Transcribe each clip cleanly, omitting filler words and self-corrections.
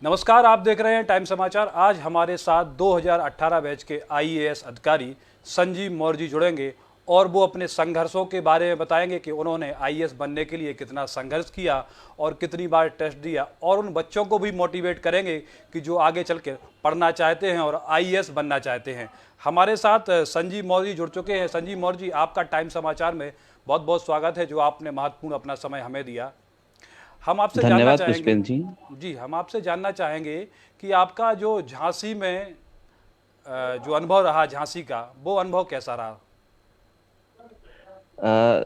नमस्कार, आप देख रहे हैं टाइम समाचार। आज हमारे साथ 2018 बैच के आईएएस अधिकारी संजीव मौर्य जी जुड़ेंगे और वो अपने संघर्षों के बारे में बताएंगे कि उन्होंने आईएएस बनने के लिए कितना संघर्ष किया और कितनी बार टेस्ट दिया, और उन बच्चों को भी मोटिवेट करेंगे कि जो आगे चल के पढ़ना चाहते हैं और आईएएस बनना चाहते हैं। हमारे साथ संजीव मौर्य जी जुड़ चुके हैं। संजीव मौर्य जी, आपका टाइम समाचार में बहुत बहुत स्वागत है, जो आपने महत्वपूर्ण अपना समय हमें दिया। हम आपसे जानना धन्यवाद चाहेंगे, पुष्पेंद्र जी। जी हम आपसे जानना चाहेंगे कि आपका जो झांसी में जो अनुभव रहा झांसी का, वो अनुभव कैसा रहा? अ,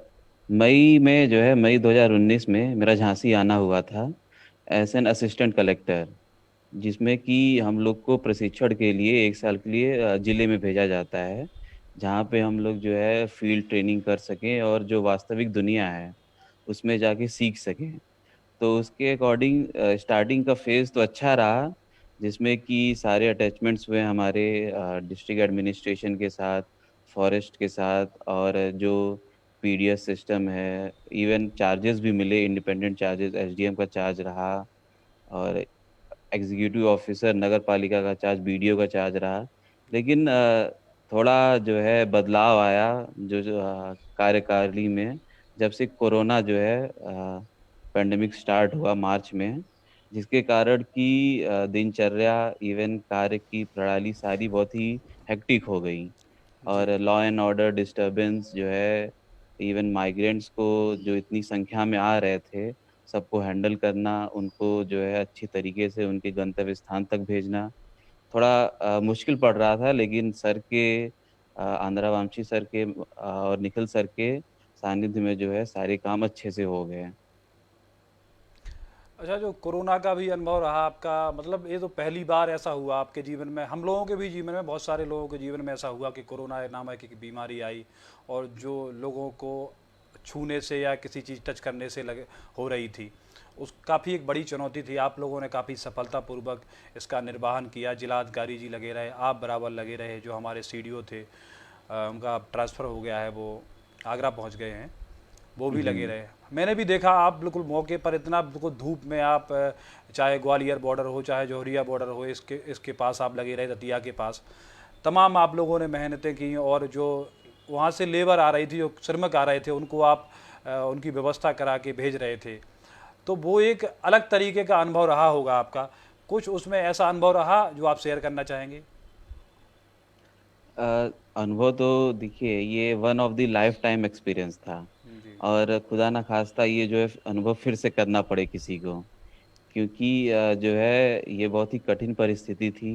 मई में जो है मई 2019 में मेरा झांसी आना हुआ था एज एन असिस्टेंट कलेक्टर, जिसमें कि हम लोग को प्रशिक्षण के लिए 1 साल के लिए जिले में भेजा जाता है, जहाँ पे हम लोग जो है फील्ड ट्रेनिंग कर सकें और जो वास्तविक दुनिया है उसमें जाके सीख सकें। तो उसके अकॉर्डिंग स्टार्टिंग का फेज़ तो अच्छा रहा, जिसमें कि सारे अटैचमेंट्स हुए हमारे डिस्ट्रिक्ट एडमिनिस्ट्रेशन के साथ, फॉरेस्ट के साथ, और जो पीडीएस सिस्टम है, इवन चार्जेस भी मिले, इंडिपेंडेंट चार्जेस, एसडीएम का चार्ज रहा, और एग्जीक्यूटिव ऑफिसर नगर पालिका का चार्ज, बीडीओ का चार्ज रहा। लेकिन थोड़ा जो है बदलाव आया जो कार्यकारिणी में, जब से कोरोना जो है पेंडेमिक स्टार्ट हुआ मार्च में, जिसके कारण कि दिनचर्या, इवन कार्य की प्रणाली सारी बहुत ही हेक्टिक हो गई, जी। और लॉ एंड ऑर्डर डिस्टरबेंस जो है, इवन माइग्रेंट्स को जो इतनी संख्या में आ रहे थे, सबको हैंडल करना, उनको जो है अच्छी तरीके से उनके गंतव्य स्थान तक भेजना, थोड़ा मुश्किल पड़ रहा था। लेकिन सर के आंद्रा वामसी सर के और निखिल सर के सानिध्य में जो है सारे काम अच्छे से हो गए। अच्छा, जो कोरोना का भी अनुभव रहा आपका, मतलब ये तो पहली बार ऐसा हुआ आपके जीवन में, हम लोगों के भी जीवन में, बहुत सारे लोगों के जीवन में ऐसा हुआ कि कोरोना नामक एक बीमारी आई और जो लोगों को छूने से या किसी चीज़ टच करने से लगे हो रही थी, उस काफ़ी एक बड़ी चुनौती थी। आप लोगों ने काफ़ी सफलतापूर्वक इसका निर्वहन किया। जिलाधिकारी जी लगे रहे, आप बराबर लगे रहे, जो हमारे सीडीओ थे उनका ट्रांसफ़र हो गया है, वो आगरा पहुंच गए हैं, वो भी लगे हम्म। रहे। मैंने भी देखा, आप बिल्कुल मौके पर इतना बिल्कुल धूप में आप चाहे ग्वालियर बॉर्डर हो चाहे जौहरिया बॉर्डर हो, इसके पास आप लगे रहे, दतिया के पास तमाम आप लोगों ने मेहनतें की। और जो वहाँ से लेबर आ रही थी, जो श्रमिक आ रहे थे, उनको आप उनकी व्यवस्था करा के भेज रहे थे। तो वो एक अलग तरीके का अनुभव रहा होगा आपका। कुछ उसमें ऐसा अनुभव रहा जो आप शेयर करना चाहेंगे? अनुभव तो देखिए, ये one of the life time experience था, जी। और खुदा ना खास्ता ये जो है अनुभव फिर से करना पड़े किसी को, क्योंकि जो है ये बहुत ही कठिन परिस्थिति थी,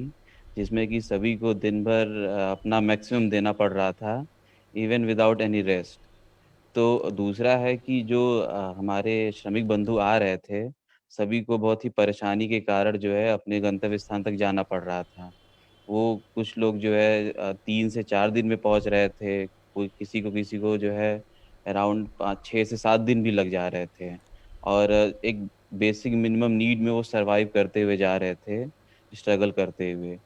जिसमें कि सभी को दिन भर अपना मैक्सिमम देना पड़ रहा था, इवन विदाउट एनी रेस्ट। तो दूसरा है कि जो हमारे श्रमिक बंधु आ रहे थे, सभी को बहुत ही परेशानी के कारण जो है अपने गंतव्य स्थान तक जाना पड़ रहा था। वो कुछ लोग जो है 3 से 4 दिन में पहुँच रहे थे, कोई किसी को जो है अराउंड 5 6 से 7 दिन भी लग जा रहे थे, और एक बेसिक मिनिमम नीड में वो सर्वाइव करते हुए जा रहे थे, स्ट्रगल करते हुए।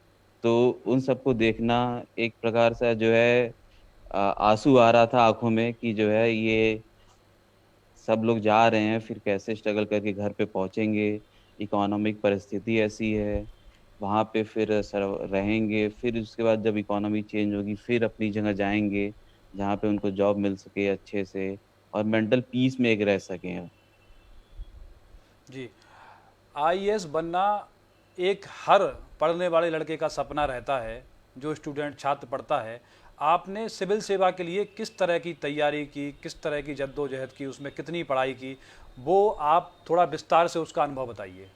तो उन सबको देखना एक प्रकार से जो है आँसू आ रहा था आँखों में, कि जो है ये सब लोग जा रहे हैं, फिर कैसे स्ट्रगल करके घर पे पहुँचेंगे, इकोनॉमिक परिस्थिति ऐसी है, वहाँ पे फिर रहेंगे, फिर उसके बाद जब इकोनॉमी चेंज होगी, फिर अपनी जगह जाएँगे, जहाँ पे उनको जॉब मिल सके अच्छे से, और मेंटल पीस में एक रह सकें। जी। आईएएस बनना एक हर पढ़ने वाले लड़के का सपना रहता है, जो स्टूडेंट छात्र पढ़ता है। आपने सिविल सेवा के लिए किस तरह की तैयारी की, किस तरह की जद्दोजहद की, उसमें कितनी पढ़ाई की, वो आप थोड़ा विस्तार से उसका अनुभव बताइए।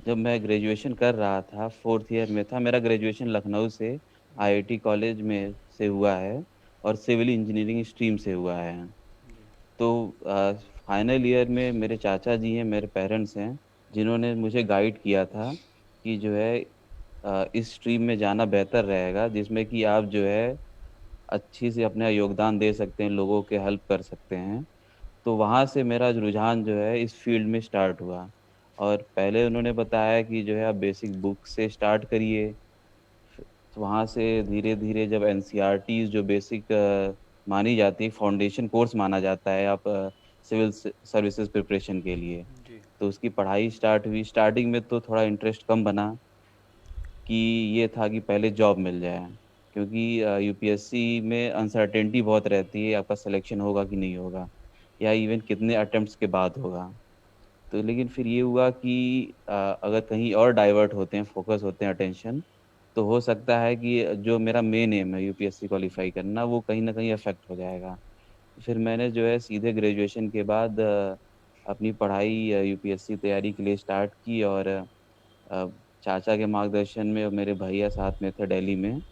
जब मैं ग्रेजुएशन कर रहा था, 4th ईयर में था, मेरा ग्रेजुएशन लखनऊ से आईआईटी कॉलेज में से हुआ है, और सिविल इंजीनियरिंग स्ट्रीम से हुआ है। तो फाइनल ईयर में मेरे चाचा जी हैं, मेरे पेरेंट्स हैं, जिन्होंने मुझे गाइड किया था कि जो है इस स्ट्रीम में जाना बेहतर रहेगा, जिसमें कि आप जो है अच्छी से अपना योगदान दे सकते हैं, लोगों के हेल्प कर सकते हैं। तो वहाँ से मेरा रुझान जो है इस फील्ड में स्टार्ट हुआ, और पहले उन्होंने बताया कि जो है आप बेसिक बुक से स्टार्ट करिए, तो वहाँ से धीरे-धीरे जब एनसीईआरटीज़ जो बेसिक मानी जाती है, फाउंडेशन कोर्स माना जाता है आप सिविल सर्विसेज प्रिपरेशन के लिए। जी। तो उसकी पढ़ाई स्टार्ट हुई। स्टार्टिंग में तो थोड़ा इंटरेस्ट कम बना कि ये था कि पहले जॉब मिल जाए, क्योंकि यूपीएससी में अनसर्टेनिटी बहुत रहती है, आपका सिलेक्शन होगा कि नहीं होगा, या इवन कितने अटेम्प्ट्स के बाद होगा। तो लेकिन फिर ये हुआ कि अगर कहीं और डाइवर्ट होते हैं, फोकस होते हैं अटेंशन, तो हो सकता है कि जो मेरा मेन एम है यूपीएससी क्वालिफाई करना, वो कहीं ना कहीं अफेक्ट हो जाएगा। फिर मैंने जो है सीधे ग्रेजुएशन के बाद अपनी पढ़ाई यूपीएससी तैयारी के लिए स्टार्ट की, और चाचा के मार्गदर्शन में और मेरे भैया साथ में थे दिल्ली में,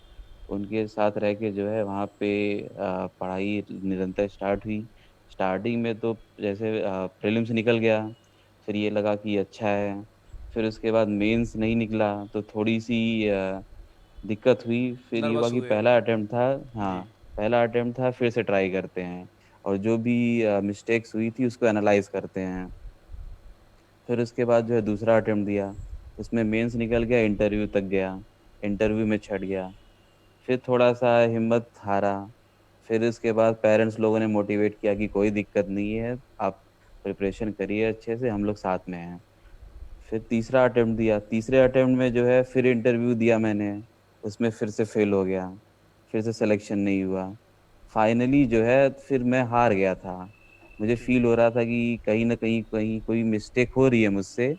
उनके साथ रह के जो है वहाँ पे पढ़ाई निरंतर स्टार्ट हुई। स्टार्टिंग में तो जैसे प्रीलिम्स निकल गया, फिर ये लगा कि अच्छा है। फिर उसके बाद मेंस नहीं निकला तो थोड़ी सी दिक्कत हुई। फिर ये हुआ नर्वस कि हुए। पहला अटेम्प्ट था, जी। हाँ, पहला अटेम्प्ट था, फिर से ट्राई करते हैं और जो भी मिस्टेक्स हुई थी उसको एनालाइज करते हैं। फिर उसके बाद जो है दूसरा अटेम्प्ट दिया, उसमें मेंस निकल गया, इंटरव्यू तक गया, इंटरव्यू में छट गया। फिर थोड़ा-सा हिम्मत हारा, फिर उसके बाद पेरेंट्स लोगों ने मोटिवेट किया कि कोई दिक्कत नहीं है, आप प्रिपरेशन करिए अच्छे से, हम लोग साथ में हैं। फिर तीसरा अटेम्प्ट दिया, तीसरे अटेम्प्ट में जो है फिर इंटरव्यू दिया मैंने, उसमें फिर से फेल हो गया, फिर से सिलेक्शन नहीं हुआ। फाइनली जो है फिर मैं हार गया था। मुझे फ़ील जी। हो रहा था कि कहीं न कहीं कोई मिस्टेक हो रही है मुझसे,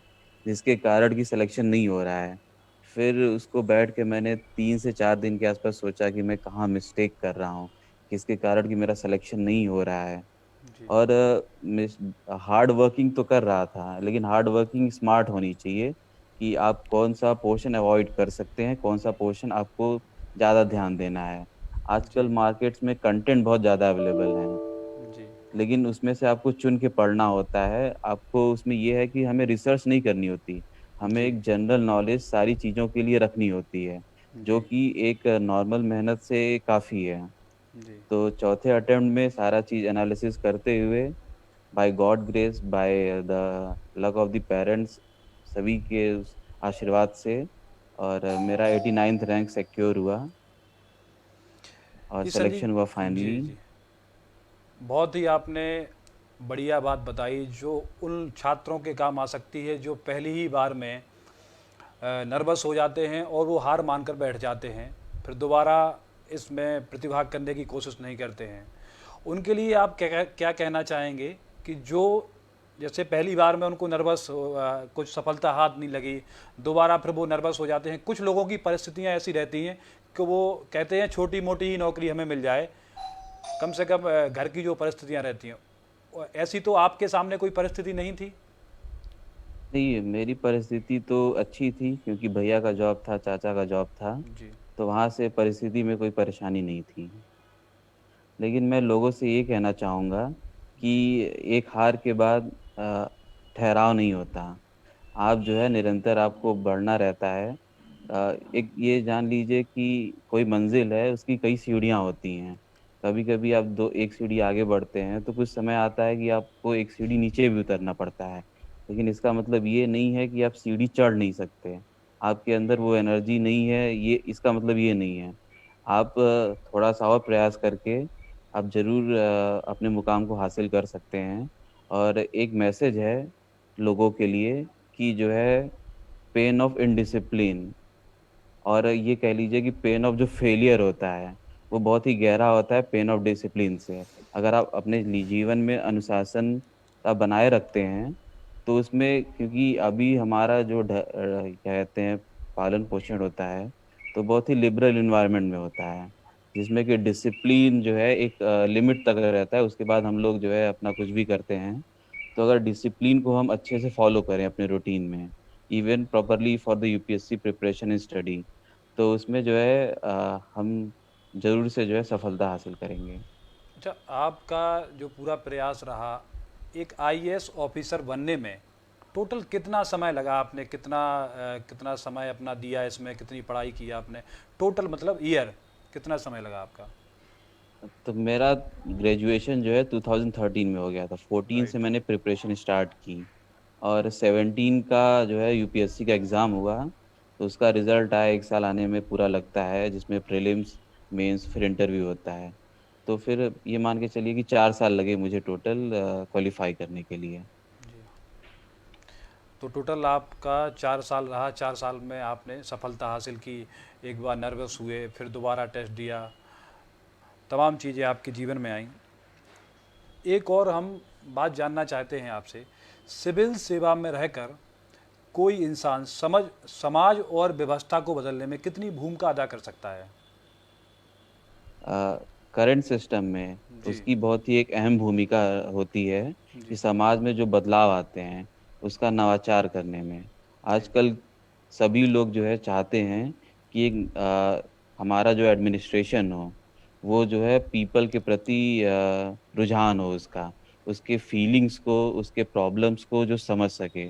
जिसके कारण कि सिलेक्शन नहीं हो रहा है। फिर उसको बैठ के मैंने 3 से 4 दिन के आसपास सोचा कि मैं कहाँ मिस्टेक कर रहा हूँ, किसके कारण कि मेरा सिलेक्शन नहीं हो रहा है। जी। और मिस हार्ड वर्किंग तो कर रहा था, लेकिन हार्ड वर्किंग स्मार्ट होनी चाहिए कि आप कौन-सा पोर्शन अवॉइड कर सकते हैं, कौन-सा पोर्शन आपको ज़्यादा ध्यान देना है। आजकल जी। मार्केट्स में कंटेंट बहुत ज़्यादा अवेलेबल हैं, जी। लेकिन उसमें से आपको चुन के पढ़ना होता है। आपको उसमें ये है कि हमें रिसर्च नहीं करनी होती, हमें जी। एक जनरल नॉलेज सारी चीज़ों के लिए रखनी होती है, जो जी। कि एक नॉर्मल मेहनत से काफ़ी है। जी। तो चौथे अटेम्प्ट में सारा चीज़ एनालिसिस करते हुए, by God grace, by the luck of the parents, सभी के उस आशीर्वाद से, और मेरा 89th रैंक सिक्योर हुआ और जी संजीव। सिलेक्शन हुआ जी। फाइनली। जी। बहुत ही आपने बढ़िया बात बताई जो उन छात्रों के काम आ सकती है जो पहली ही बार में नर्वस हो जाते हैं और वो हार मानकर बैठ जाते हैं, फिर दोबारा इसमें प्रतिभाग करने की कोशिश नहीं करते हैं। उनके लिए आप क्या क्या कहना चाहेंगे कि जो जैसे पहली बार में उनको नर्वस कुछ सफलता हाथ नहीं लगी, दोबारा फिर वो नर्वस हो जाते हैं। कुछ लोगों की परिस्थितियां ऐसी रहती हैं कि वो कहते हैं छोटी मोटी ही नौकरी हमें मिल जाए, कम से कम घर की जो परिस्थितियां रहती हैं, ऐसी तो आपके सामने कोई परिस्थिति नहीं थी? नहीं, मेरी परिस्थिति तो अच्छी थी क्योंकि भैया का जॉब था, चाचा का जॉब था, जी। तो वहाँ से परिस्थिति में कोई परेशानी नहीं थी। लेकिन मैं लोगों से ये कहना चाहूँगा कि जी। एक हार के बाद ठहराव नहीं होता। आप जो है निरंतर आपको बढ़ना रहता है। एक ये जान लीजिए कि कोई मंज़िल है, उसकी कई सीढ़ियाँ होती हैं। कभी-कभी आप 2 एक सीढ़ी आगे बढ़ते हैं, तो कुछ समय आता है कि आपको एक सीढ़ी नीचे भी उतरना पड़ता है। लेकिन इसका मतलब ये नहीं है कि आप सीढ़ी चढ़ नहीं सकते। आपके अंदर वो एनर्जी नहीं है, ये इसका मतलब ये नहीं है। आप थोड़ा-सा और प्रयास करके आप ज़रूर अपने मुकाम को हासिल कर सकते हैं। और एक मैसेज है लोगों के लिए कि जो है पेन ऑफ इनडिसिप्लिन, और ये कह लीजिए कि पेन ऑफ जो फेलियर होता है, वो बहुत ही गहरा होता है पेन ऑफ डिसिप्लिन से। अगर आप अपने जीवन में अनुशासन बनाए रखते हैं, तो उसमें क्योंकि अभी हमारा जो क्या कहते हैं पालन-पोषण होता है, तो बहुत ही लिबरल एनवायरनमेंट में होता है, जिसमें कि डिसिप्लिन जो है एक लिमिट तक रहता है, उसके बाद हम लोग जो है अपना कुछ भी करते हैं। तो अगर डिसिप्लिन को हम अच्छे से फ़ॉलो करें अपने रूटीन में, even properly for the UPSC preparation and study, तो उसमें जो है हम ज़रूर से जो है सफलता हासिल करेंगे। अच्छा, आपका जो पूरा प्रयास रहा एक आईएएस ऑफिसर बनने में, टोटल कितना समय लगा? आपने कितना समय अपना दिया इसमें, कितनी पढ़ाई की आपने? टोटल मतलब ईयर कितना समय लगा आपका? तो मेरा ग्रेजुएशन जो है 2013 में हो गया था, 14 से राइट। मैंने प्रिपरेशन स्टार्ट की, और 17 का जो है यूपीएससी का एग्ज़ाम हुआ, तो उसका रिज़ल्ट आया 1 साल आने में पूरा लगता है, जिसमें प्रीलिम्स, मेंस फिर इंटरव्यू होता है। तो फिर ये मान के चलिए कि 4 साल लगे मुझे टोटल क्वालीफ़ाई करने के लिए। जी। तो टोटल आपका 4 साल रहा, 4 साल में आपने सफलता हासिल की, एक बार नर्वस हुए, फिर दोबारा टेस्ट दिया, तमाम चीज़ें आपके जीवन में आईं। एक और हम बात जानना चाहते हैं आपसे, सिविल सेवा में रहकर कोई इंसान समाज और व्यवस्था को बदलने में कितनी भूमिका अदा कर सकता है? करंट सिस्टम में जी। उसकी बहुत ही एक अहम भूमिका होती है कि जी। समाज में जो बदलाव आते हैं, उसका नवाचार करने में। जी। आजकल सभी लोग जो है चाहते हैं कि एक हमारा जो एडमिनिस्ट्रेशन हो, वो जो है पीपल के प्रति रुझान हो उसका, उसके फीलिंग्स को, उसके प्रॉब्लम्स को जो समझ सके।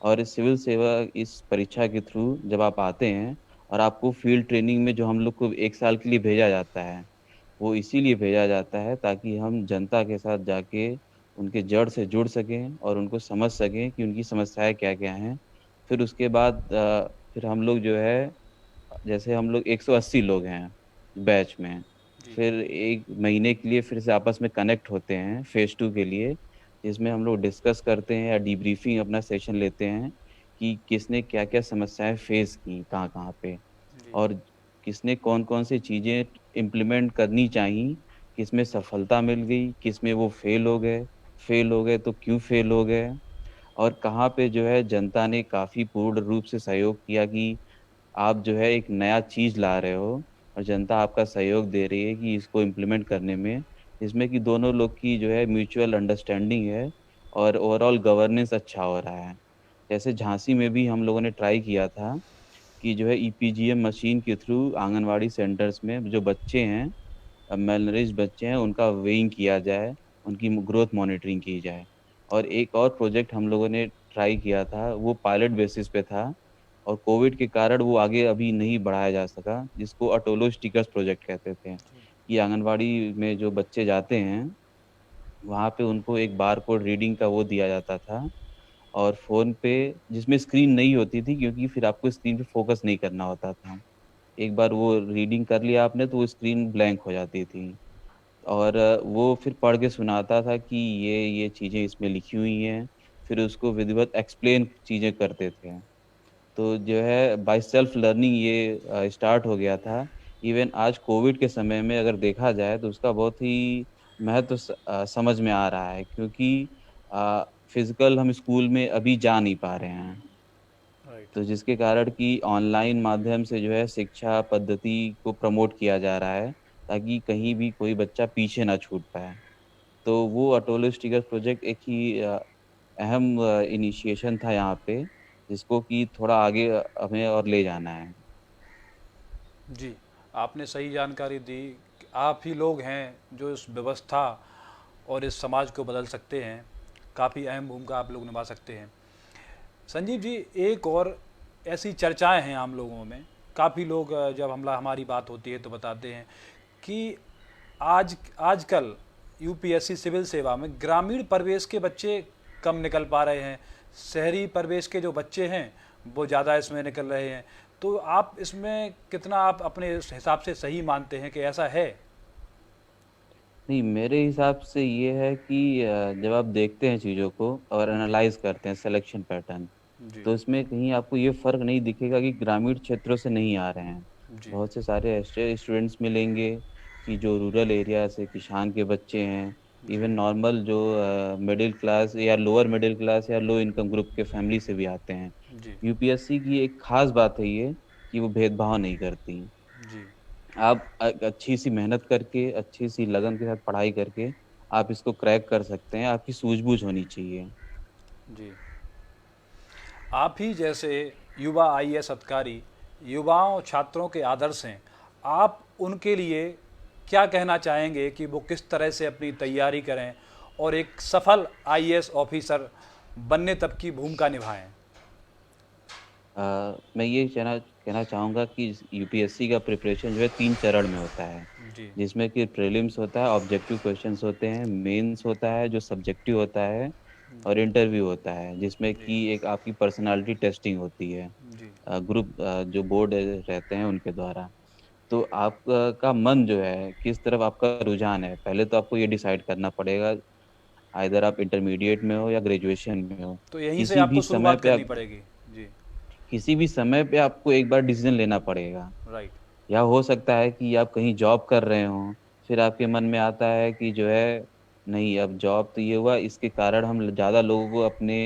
और इस सिविल सेवा इस परीक्षा के थ्रू जब आप आते हैं और आपको फील्ड ट्रेनिंग में जो हम लोग को 1 साल के लिए भेजा जाता है, वो इसीलिए भेजा जाता है ताकि हम जनता के साथ जाके उनके जड़ से जुड़ सकें और उनको समझ सकें कि उनकी समस्याएँ क्या-क्या हैं। फिर उसके बाद फिर हम लोग जो है जैसे हम लोग 180 लोग हैं बैच में, जी। फिर 1 महीने के लिए फिर से आपस में कनेक्ट होते हैं फेज़ 2 के लिए, जिसमें हम लोग डिस्कस करते हैं या डीब्रीफिंग अपना सेशन लेते हैं कि किसने क्या-क्या समस्याएँ फेस की कहाँ-कहाँ पे। जी। और किसने कौन-कौन सी चीज़ें इम्प्लीमेंट करनी चाहिए, किसमें सफलता मिल गई, किसमें वो फेल हो गए तो क्यों फेल हो गए और कहाँ पे जो है जनता ने काफ़ी पूर्ण रूप से सहयोग किया कि आप जो है एक नया चीज़ ला रहे हो और जनता आपका सहयोग दे रही है कि इसको इम्प्लीमेंट करने में, जिसमें कि दोनों लोग की जो है म्यूचुअल अंडरस्टैंडिंग है और ओवरऑल गवर्नेंस अच्छा हो रहा है। जैसे झांसी में भी हम लोगों ने ट्राई किया था कि जो है ईपीजीएम मशीन के थ्रू आंगनवाड़ी सेंटर्स में जो बच्चे हैं मैलनरिश्ड बच्चे हैं, उनका वेइंग किया जाए, उनकी ग्रोथ मॉनिटरिंग की जाए। और एक और प्रोजेक्ट हम लोगों ने ट्राई किया था, वो पायलट बेसिस पे था और कोविड के कारण वो आगे अभी नहीं बढ़ाया जा सका, जिसको अटोलो स्टिकर्स प्रोजेक्ट कहते थे, कि आंगनवाड़ी में जो बच्चे जाते हैं, वहाँ पे उनको एक बारकोड रीडिंग का वो दिया जाता था और फ़ोन पे जिसमें स्क्रीन नहीं होती थी क्योंकि फिर आपको स्क्रीन पे फ़ोकस नहीं करना होता था। एक बार वो रीडिंग कर लिया आपने तो वो स्क्रीन ब्लैंक हो जाती थी और वो फिर पढ़ के सुनाता था कि ये चीज़ें इसमें लिखी हुई हैं, फिर उसको विधिवत एक्सप्लेन चीज़ें करते थे। तो जो है बाय सेल्फ लर्निंग ये स्टार्ट हो गया था। इवन आज कोविड के समय में अगर देखा जाए तो उसका बहुत ही महत्व समझ में आ रहा है क्योंकि फिज़िकल हम स्कूल में अभी जा नहीं पा रहे हैं। राइट। तो जिसके कारण कि ऑनलाइन माध्यम से जो है शिक्षा पद्धति को प्रमोट किया जा रहा है, ताकि कहीं भी कोई बच्चा पीछे ना छूट पाए। तो वो अटोलो स्टिकर प्रोजेक्ट एक ही अहम इनिशिएशन था यहाँ पे, जिसको कि थोड़ा आगे हमें और ले जाना है। जी, आपने सही जानकारी दी कि आप ही लोग हैं जो इस व्यवस्था और इस समाज को बदल सकते हैं। काफ़ी अहम भूमिका आप लोग निभा सकते हैं। संजीव जी, एक और ऐसी चर्चाएं हैं आम लोगों में, काफ़ी लोग जब हमारी बात होती है तो बताते हैं कि आजकल यूपीएससी सिविल सेवा में ग्रामीण परिवेश के बच्चे कम निकल पा रहे हैं, शहरी परिवेश के जो बच्चे हैं वो ज़्यादा इसमें निकल रहे हैं। तो आप इसमें कितना आप अपने हिसाब से सही मानते हैं कि ऐसा है? नहीं, मेरे हिसाब से ये है कि जब आप देखते हैं चीज़ों को और जी। एनालाइज़ करते हैं सिलेक्शन पैटर्न, जी। तो इसमें कहीं आपको ये फ़र्क नहीं दिखेगा कि ग्रामीण क्षेत्रों से नहीं आ रहे हैं। जी। बहुत से सारे ऐसे स्टूडेंट्स मिलेंगे कि जो रूरल एरिया से किसान के बच्चे हैं, जी। इवन नॉर्मल जो मिडिल क्लास या लोअर मिडिल क्लास या लो इनकम ग्रुप के फैमिली से भी आते हैं। जी। यूपीएससी की एक ख़ास बात है ये कि वो भेदभाव नहीं करती। जी। आप अच्छी-सी मेहनत करके, अच्छी-सी लगन के साथ पढ़ाई करके, आप इसको क्रैक कर सकते हैं, आपकी सूझबूझ होनी चाहिए। जी। आप ही जैसे युवा आईएएस अधिकारी युवाओं छात्रों के आदर्श हैं। आप उनके लिए क्या कहना चाहेंगे कि वो किस तरह से अपनी तैयारी करें और एक सफल आईएएस ऑफिसर बनने तक की भूमिका निभाएं? मैं ये कहना कहना चाहूँगा कि यूपीएससी का प्रिपरेशन जो है 3 चरण में होता है, जी। जिसमें कि प्रीलिम्स होता है, ऑब्जेक्टिव क्वेश्चन्स होते हैं, मेंस होता है जो सब्जेक्टिव होता है और जी। इंटरव्यू होता है, जिसमें जी। कि एक आपकी पर्सनैलिटी टेस्टिंग होती है। जी। ग्रुप जो बोर्ड रहते हैं उनके द्वारा। तो आपका का मन जो है, किस तरफ आपका रुझान है, पहले तो आपको ये डिसाइड करना पड़ेगा आइदर आप इंटरमीडिएट में हो या ग्रेजुएशन में हो। तो यहीं से किसी भी आपको समय शुरुआत पे करनी आप पड़ेगी। जी। किसी भी समय पे आपको एक बार डिसीजन लेना पड़ेगा। राइट। या हो सकता है कि आप कहीं जॉब कर रहे हों, फिर आपके मन में आता है कि जो है नहीं, अब जॉब तो ये हुआ, इसके कारण हम ज़्यादा लोगों को अपने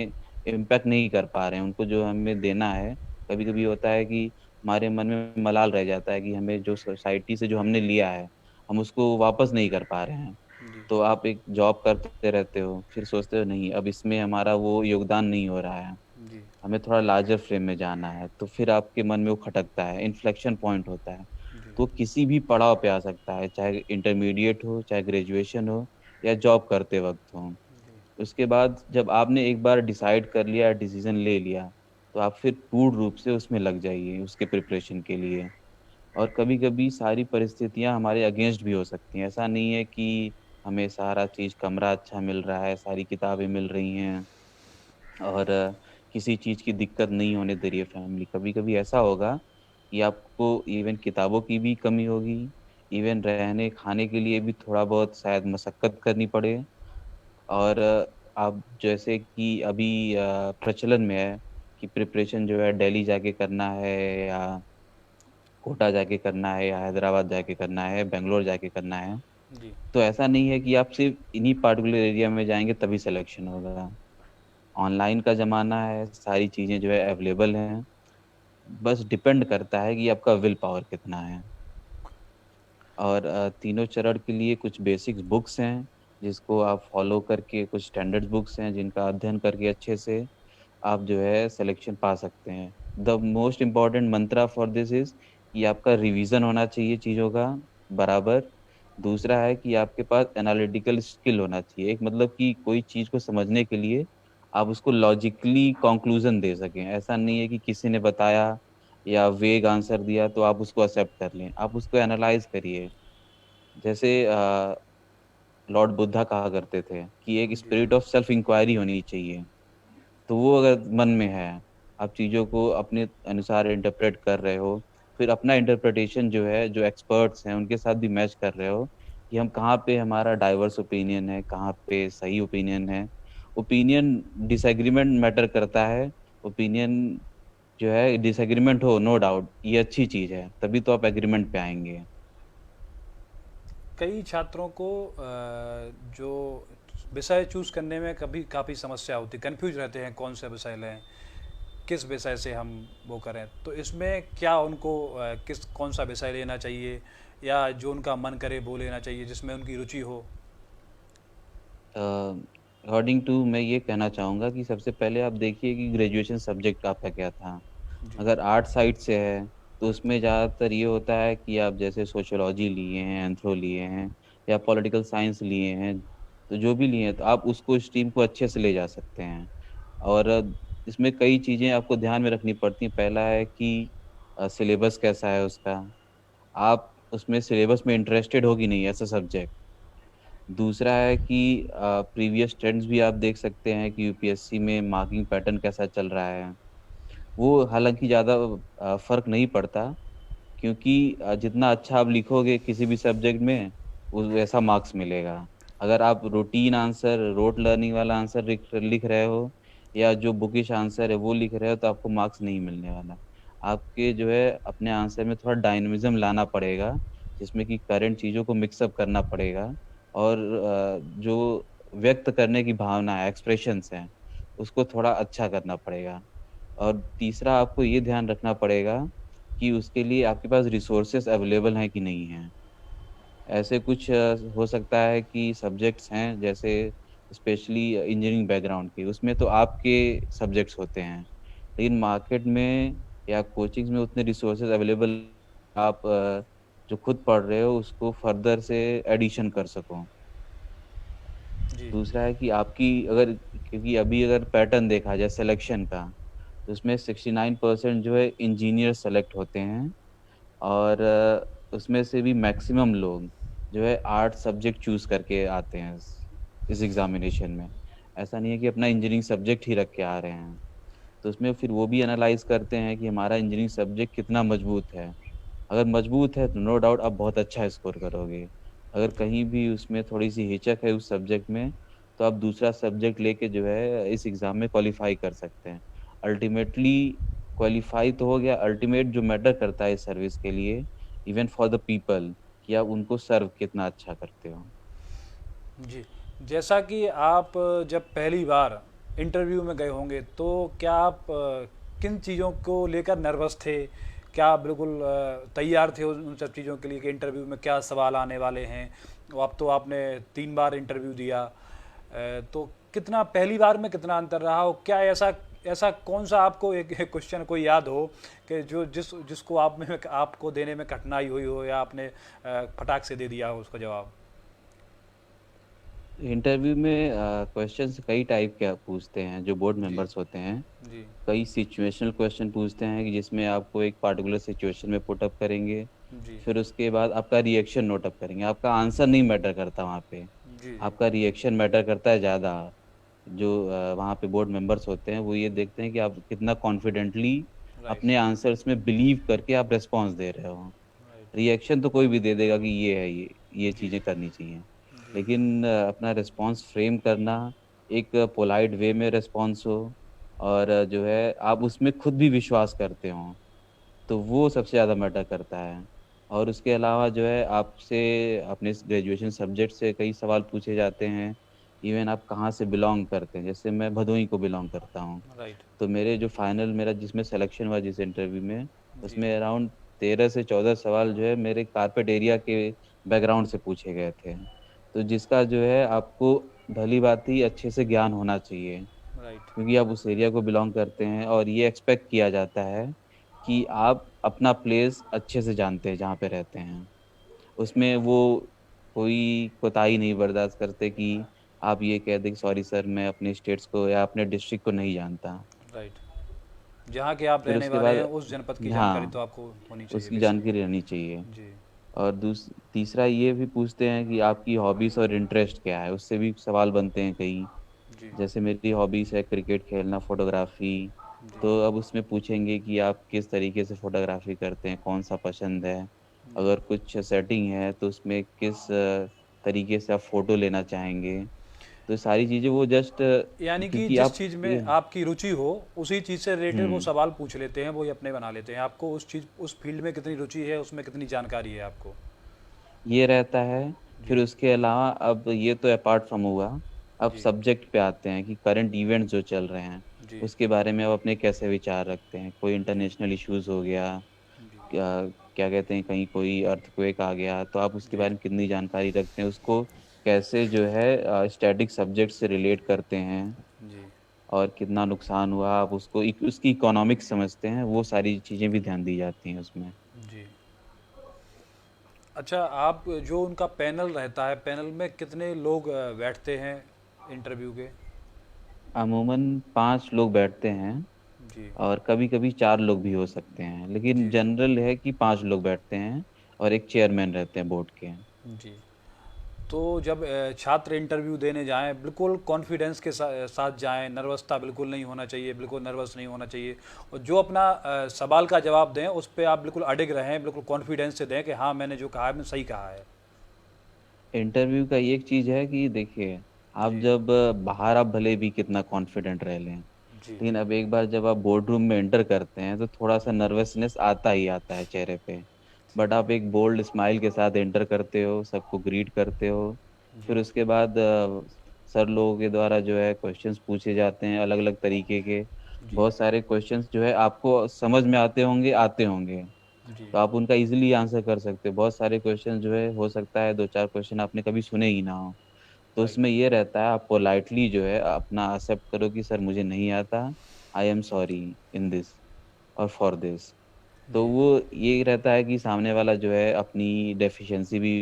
इम्पैक्ट नहीं कर पा रहे हैं, उनको जो हमें देना है। कभी-कभी होता है कि हमारे मन में मलाल रह जाता है कि हमें जो सोसाइटी से जो हमने लिया है, हम उसको वापस नहीं कर पा रहे हैं। जी। तो आप एक जॉब करते रहते हो, फिर सोचते हो नहीं, अब इसमें हमारा वो योगदान नहीं हो रहा है, जी। हमें थोड़ा लार्जर फ्रेम में जाना है, तो फिर आपके मन में वो खटकता है, इन्फ्लेक्शन पॉइंट होता है। जी। तो किसी भी पड़ाव पे आ सकता है, चाहे इंटरमीडिएट हो, चाहे ग्रेजुएशन हो या जॉब करते वक़्त हो। उसके बाद जब आपने एक बार डिसाइड कर लिया, डिसीज़न ले लिया, तो आप फिर पूर्ण रूप से उसमें लग जाइए, उसके प्रिपरेशन के लिए। और कभी-कभी सारी परिस्थितियाँ हमारे अगेंस्ट भी हो सकती हैं। ऐसा नहीं है कि हमें सारा चीज़, कमरा अच्छा मिल रहा है, सारी किताबें मिल रही हैं और किसी चीज़ की दिक्कत नहीं होने दे रही है फैमिली। कभी-कभी ऐसा होगा कि आपको इवन किताबों की भी कमी होगी, इवन रहने खाने के लिए भी थोड़ा बहुत शायद मशक्कत करनी पड़े। और आप जैसे कि अभी प्रचलन में है कि प्रिपरेशन जो है दिल्ली जाके करना है या कोटा जाके करना है या हैदराबाद जाके करना है, बैंगलोर जाके करना है। जी। तो ऐसा नहीं है कि आप सिर्फ़ इन्हीं पार्टिकुलर एरिया में जाएँगे तभी सिलेक्शन होगा। ऑनलाइन का ज़माना है, सारी चीज़ें जो है अवेलेबल हैं। बस डिपेंड करता है कि आपका विल पावर कितना है। और तीनों चरण के लिए कुछ बेसिक्स बुक्स हैं, जिसको आप फ़ॉलो करके, कुछ स्टैंडर्ड बुक्स हैं, जिनका अध्ययन करके अच्छे से आप जो है सिलेक्शन पा सकते हैं। The most important Mantra for this is कि आपका रिवीज़न होना चाहिए चीज़ों का बराबर। दूसरा है कि आपके पास एनालिटिकल स्किल होना चाहिए। एक मतलब कि कोई चीज़ को समझने के लिए आप उसको लॉजिकली कॉन्क्लूज़न दे सकें। ऐसा नहीं है कि किसी ने बताया या वेग आंसर दिया तो आप उसको एक्सेप्ट कर लें। आप उसको एनालाइज़ करिए। जैसे लॉर्ड बुद्धा कहा करते थे कि एक जी। स्पिरिट ऑफ सेल्फ इंक्वायरी होनी चाहिए। तो वो अगर मन में है, आप चीज़ों को अपने अनुसार इंटरप्रेट कर रहे हो, फिर अपना इंटरप्रिटेशन जो है, जो एक्सपर्ट्स हैं, उनके साथ भी मैच कर रहे हो कि हम कहाँ पे हमारा डाइवर्स ओपिनियन है, कहाँ पे सही ओपिनियन है। ओपिनियन डिसएग्रीमेंट मैटर करता है, ओपिनियन जो है डिसएग्रीमेंट हो नो डाउट ये अच्छी चीज़ है, तभी तो आप एग्रीमेंट पे आएँगे। कई छात्रों को जो विषय चूज़ करने में कभी काफ़ी समस्या होती है, कन्फ्यूज रहते हैं कौन सा विषय लें, किस विषय से हम वो करें। तो इसमें क्या उनको कौन सा विषय लेना चाहिए, या जो उनका मन करे वो लेना चाहिए जिसमें उनकी रुचि हो? अकॉर्डिंग टू मैं ये कहना चाहूँगा कि सबसे पहले आप देखिए कि ग्रेजुएशन सब्जेक्ट आपका क्या था। जी। अगर आर्ट साइड से है, तो उसमें ज़्यादातर ये होता है कि आप जैसे सोशियोलॉजी लिए हैं, एंथ्रो लिए हैं या पॉलिटिकल साइंस लिए हैं, तो जो भी लिए हैं, तो आप उसको स्ट्रीम को अच्छे से ले जा सकते हैं। और इसमें कई चीज़ें आपको ध्यान में रखनी पड़ती हैं। पहला है कि सिलेबस कैसा है उसका, आप उसमें सिलेबस में इंटरेस्टेड हो कि नहीं ऐसा सब्जेक्ट। दूसरा है कि प्रीवियस ट्रेंड्स भी आप देख सकते हैं कि यूपीएससी में मार्किंग पैटर्न कैसा चल रहा है। वो हालाँकि ज़्यादा फ़र्क नहीं पड़ता क्योंकि जितना अच्छा आप लिखोगे किसी भी सब्जेक्ट में, उस वैसा मार्क्स मिलेगा। अगर आप रूटीन आंसर, रोट लर्निंग वाला आंसर लिख लिख रहे हो या जो बुकिश आंसर है वो लिख रहे हो तो आपको मार्क्स नहीं मिलने वाला। आपके जो है अपने आंसर में थोड़ा डायनामिज़्म लाना पड़ेगा, जिसमें कि करंट चीज़ों को मिक्स अप करना पड़ेगा और जो व्यक्त करने की भावना है, एक्सप्रेशंस हैं, उसको थोड़ा अच्छा करना पड़ेगा। और तीसरा आपको ये ध्यान रखना पड़ेगा कि उसके लिए आपके पास रिसोर्सेज़ अवेलेबल हैं कि नहीं हैं। ऐसे कुछ हो सकता है कि सब्जेक्ट्स हैं जैसे स्पेशली इंजीनियरिंग बैकग्राउंड के, उसमें तो आपके सब्जेक्ट्स होते हैं। लेकिन मार्केट में या कोचिंग्स में उतने रिसोर्सेज़ अवेलेबल आप जो खुद पढ़ रहे हो उसको फर्दर से एडिशन कर सको। जी। दूसरा है कि आपकी अगर क्योंकि अभी अगर पैटर्न देखा जाए सिलेक्शन का, तो उसमें 69% जो है इंजीनियर सेलेक्ट होते हैं और उसमें से भी मैक्सिमम लोग जो है आर्ट सब्जेक्ट चूज़ करके आते हैं इस एग्ज़ामिनेशन में। ऐसा नहीं है कि अपना इंजीनियरिंग सब्जेक्ट ही रख के आ रहे हैं। तो उसमें फिर वो भी एनालाइज़ करते हैं कि हमारा इंजीनियरिंग सब्जेक्ट कितना मजबूत है। अगर मजबूत है तो नो डाउट आप बहुत अच्छा स्कोर करोगे। अगर कहीं भी उसमें थोड़ी-सी हिचक है उस सब्जेक्ट में, तो आप दूसरा सब्जेक्ट लेके जो है इस एग्ज़ाम में क्वालीफ़ाई कर सकते हैं। अल्टीमेटली क्वालीफ़ाई तो हो गया, अल्टीमेट जो मैटर करता है इस सर्विस के लिए, इवन फॉर द पीपल, कि आप उनको सर्व कितना अच्छा करते हो। जी। जैसा कि आप जब पहली बार इंटरव्यू में गए होंगे तो क्या आप किन चीज़ों को लेकर नर्वस थे? क्या आप बिल्कुल तैयार थे उन सब चीज़ों के लिए कि इंटरव्यू में क्या सवाल आने वाले हैं? अब तो आपने 3 बार इंटरव्यू दिया, तो कितना पहली बार में कितना अंतर रहा हो? क्या ऐसा ऐसा कौन सा आपको एक क्वेश्चन कोई याद हो कि जो जिसको आप में आपको देने में कठिनाई हुई हो या आपने फटाक से दे दिया हो उसका जवाब? इंटरव्यू में क्वेश्चंस कई टाइप के पूछते हैं जो बोर्ड जी। मेंबर्स होते हैं। जी। कई सिचुएशनल क्वेश्चन पूछते हैं कि जिसमें आपको एक पार्टिकुलर सिचुएशन में पुट अप करेंगे। जी। फिर उसके बाद आपका रिएक्शन नोट अप करेंगे। आपका आंसर नहीं मैटर करता वहाँ पे, जी। जी। आपका रिएक्शन मैटर करता है ज़्यादा। जो वहाँ पे बोर्ड मेंबर्स होते हैं वो ये देखते हैं कि आप कितना कॉन्फिडेंटली राइट। अपने आंसर्स में बिलीव करके आप रिस्पॉन्स दे रहे हो। राइट। रिएक्शन तो कोई भी दे देगा कि ये है ये जी। चीज़ें करनी चाहिए। जी। लेकिन अपना रिस्पॉन्स फ्रेम करना, एक पोलाइट वे में रिस्पॉन्स हो और जो है आप उसमें खुद भी विश्वास करते हो, तो वो सबसे ज़्यादा मैटर करता है। और उसके अलावा जो है आपसे अपने इस ग्रेजुएशन सब्जेक्ट से कई सवाल पूछे जाते हैं। इवन आप कहाँ से बिलॉन्ग करते हैं, जैसे मैं भदोही को बिलॉन्ग करता हूँ। राइट। तो मेरे जो फाइनल मेरा जिसमें सिलेक्शन हुआ जिस इंटरव्यू में, जी। उसमें अराउंड 13 से 14 सवाल जो है मेरे कारपेट एरिया के बैकग्राउंड से पूछे गए थे। तो जिसका जो है आपको भली-भाँति अच्छे से ज्ञान होना चाहिए, राइट। क्योंकि आप उस एरिया को बिलॉन्ग करते हैं और ये एक्सपेक्ट किया जाता है कि आप अपना प्लेस अच्छे से जानते हैं जहाँ पे रहते हैं। उसमें वो कोई कोताही नहीं बर्दाश्त करते कि आप ये कह दें कि सॉरी सर मैं अपने स्टेट्स को या अपने डिस्ट्रिक्ट को नहीं जानता। राइट। जहाँ के आप फिर रहने उसके वाले बाद हैं उस जनपद की जानकारी तो हाँ, आपको होनी चाहिए उसकी बेसिकली। जानकारी रहनी चाहिए। जी। और तीसरा ये भी पूछते हैं कि आपकी हॉबीज़ और इंटरेस्ट क्या है? उससे भी सवाल बनते हैं कई। जी। जैसे मेरी हॉबीज़ है क्रिकेट खेलना, फ़ोटोग्राफ़ी, जी। तो अब उसमें पूछेंगे कि आप किस तरीके से फ़ोटोग्राफ़ी करते हैं, कौन-सा पसंद है? जी। अगर कुछ सेटिंग है तो उसमें किस तरीके से आप फ़ोटो लेना चाहेंगे? तो सारी चीज़ें वो जस्ट यानी कि क्योंकि जिस आप चीज़ ये में आपकी रुचि हो उसी चीज़ से रिलेटेड वो हुँ, सवाल पूछ लेते हैं, वो ही अपने बना लेते हैं। आपको उस चीज़ उस फील्ड में कितनी रुचि है, उसमें कितनी जानकारी है आपको? ये रहता है। फिर जी। उसके अलावा अब ये तो अपार्ट फ्रॉम हुआ, अब जी। सब्जेक्ट पे आते हैं कि करंट इवेंट्स जो चल रहे हैं, जी। उसके बारे में आप अपने कैसे विचार रखते हैं? कोई जी। इंटरनेशनल इश्यूज़ हो गया, जी। क्या क्या कहते हैं कहीं कोई अर्थक्वेक आ गया, तो आप उसके जी। बारे में कितनी जानकारी रखते हैं? उसको कैसे जो है स्टैटिक सब्जेक्ट से रिलेट करते हैं जी। और कितना नुकसान हुआ, आप उसको उसकी इकोनॉमिक्स समझते हैं, वो सारी चीज़ें भी ध्यान दी जाती हैं उसमें। जी। अच्छा, आप जो उनका पैनल रहता है, पैनल में कितने लोग बैठते हैं इंटरव्यू के? अमूमन 5 लोग बैठते हैं जी। और कभी-कभी 4 लोग भी हो सकते हैं, लेकिन जी। जनरल है कि 5 लोग बैठते हैं और एक चेयरमैन रहते हैं बोर्ड के। जी। तो जब छात्र इंटरव्यू देने जाएं बिल्कुल कॉन्फिडेंस के साथ जाएं, नर्वसता बिल्कुल नहीं होना चाहिए, बिल्कुल नर्वस नहीं होना चाहिए, और जो अपना सवाल का जवाब दें उस पे आप बिल्कुल अडिग रहें, बिल्कुल कॉन्फिडेंस से दें कि हाँ मैंने जो कहा है मैंने सही कहा है। इंटरव्यू का एक चीज़ है कि देखिए, आप जी। जब बाहर आप भले भी कितना कॉन्फिडेंट रह लें, जी। लेकिन अब एक बार जब आप बोर्ड रूम में एंटर करते हैं, तो थोड़ा-सा नर्वसनेस आता ही आता है चेहरे पे। बट आप एक बोल्ड स्माइल के साथ एंटर करते हो, सबको ग्रीट करते हो। फिर जी। उसके बाद सर लोगों के द्वारा जो है क्वेश्चंस पूछे जाते हैं अलग-अलग तरीके के। जी। बहुत सारे क्वेश्चंस जो है आपको समझ में आते होंगे। जी। तो आप उनका ईज़िली आंसर कर सकते हो। बहुत सारे क्वेश्चन जो है हो सकता है 2-4 क्वेश्चन आपने कभी सुने ही ना हो। तो राइट। उसमें ये रहता है आप पोलाइटली जो है अपना एक्सेप्ट करो कि सर मुझे नहीं आता, I am sorry in this और फॉर दिस। तो जी। वो ये रहता है कि सामने वाला जो है अपनी डेफ़िशिएंसी भी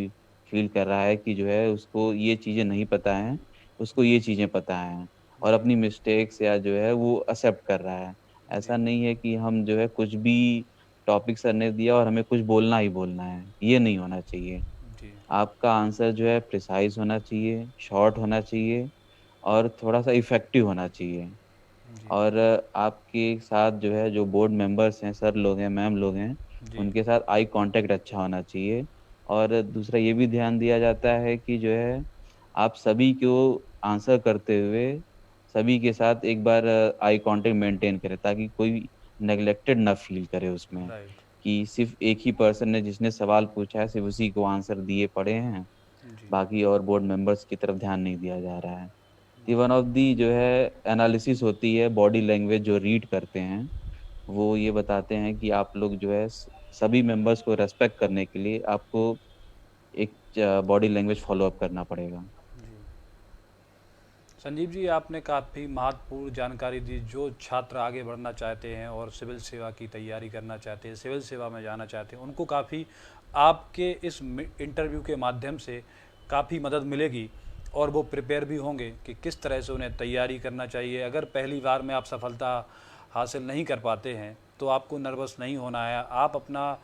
फ़ील कर रहा है कि जो है उसको ये चीज़ें नहीं पता हैं, उसको ये चीज़ें पता हैं और जी। अपनी मिस्टेक्स या जो है वो एक्सेप्ट कर रहा है। जी। ऐसा नहीं है कि हम जो है कुछ भी टॉपिक सर ने दिया और हमें कुछ बोलना ही बोलना है, ये नहीं होना चाहिए। जी। आपका आंसर जो है प्रिसाइज़ होना चाहिए, शॉर्ट होना चाहिए और थोड़ा-सा इफ़ेक्टिव होना चाहिए। जी। और आपके साथ जो है जो बोर्ड मेंबर्स हैं, सर लोग हैं, मैम लोग हैं, जी। उनके साथ आई कॉन्टैक्ट अच्छा होना चाहिए। और दूसरा ये भी ध्यान दिया जाता है कि जो है आप सभी को आंसर करते हुए सभी के साथ एक बार आई कांटेक्ट मेंटेन करें, ताकि कोई नेग्लेक्टेड ना फील करे उसमें, राइट। कि सिर्फ़ एक ही पर्सन ने जिसने सवाल पूछा है, सिर्फ़ उसी को आंसर दिए पड़े हैं, जी। बाकी और बोर्ड मेंबर्स की तरफ ध्यान नहीं दिया जा रहा है। ये वन ऑफ दी जो है एनालिसिस होती है, बॉडी लैंग्वेज जो रीड करते हैं, वो ये बताते हैं कि आप लोग जो है सभी मेंबर्स को रिस्पेक्ट करने के लिए आपको एक बॉडी लैंग्वेज फ़ॉलो अप करना पड़ेगा। जी। संजीव जी, आपने काफ़ी महत्वपूर्ण जानकारी दी। जो छात्र आगे बढ़ना चाहते हैं और सिविल सेवा की तैयारी करना चाहते हैं, सिविल सेवा में जाना चाहते हैं, उनको काफ़ी आपके इस इंटरव्यू के माध्यम से काफ़ी मदद मिलेगी और वो प्रिपेयर भी होंगे कि किस तरह से उन्हें तैयारी करना चाहिए। अगर पहली बार में आप सफलता हासिल नहीं कर पाते हैं तो आपको नर्वस नहीं होना है। आप अपना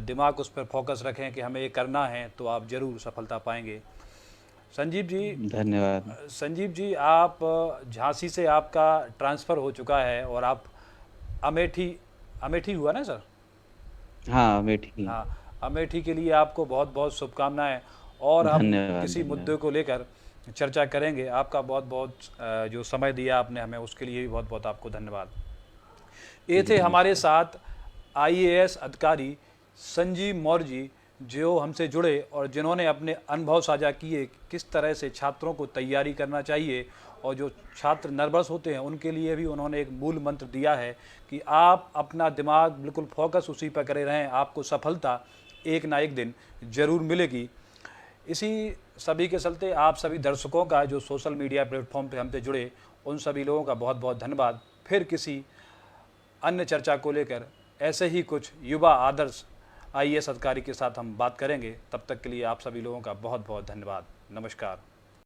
दिमाग उस पर फोकस रखें कि हमें ये करना है, तो आप ज़रूर सफलता पाएंगे। संजीव जी, धन्यवाद। संजीव जी, आप झांसी से आपका ट्रांसफ़र हो चुका है और आप अमेठी, अमेठी हुआ ना सर? हाँ, मैं ठीक। हाँ, अमेठी के लिए आपको बहुत बहुत शुभकामनाएं। और हम धन्यवाद, किसी मुद्दे धन्यवाद। को लेकर चर्चा करेंगे। आपका बहुत बहुत जो समय दिया आपने हमें, उसके लिए भी बहुत बहुत आपको धन्यवाद। ये थे जी, हमारे नमस्कार। साथ आईएएस अधिकारी संजीव मौर्य जी, जो हमसे जुड़े और जिन्होंने अपने अनुभव साझा किए किस तरह से छात्रों को तैयारी करना चाहिए। और जो छात्र नर्वस होते हैं उनके लिए भी उन्होंने एक मूल मंत्र दिया है कि आप अपना दिमाग बिल्कुल फोकस उसी पर करे रहें, आपको सफलता एक ना एक दिन ज़रूर मिलेगी। इसी सभी के चलते आप सभी दर्शकों का जो सोशल मीडिया प्लेटफॉर्म पे हमसे जुड़े, उन सभी लोगों का बहुत बहुत धन्यवाद। फिर किसी अन्य चर्चा को लेकर ऐसे ही कुछ युवा आदर्श आईएएस अधिकारी के साथ हम बात करेंगे। तब तक के लिए आप सभी लोगों का बहुत बहुत धन्यवाद। नमस्कार।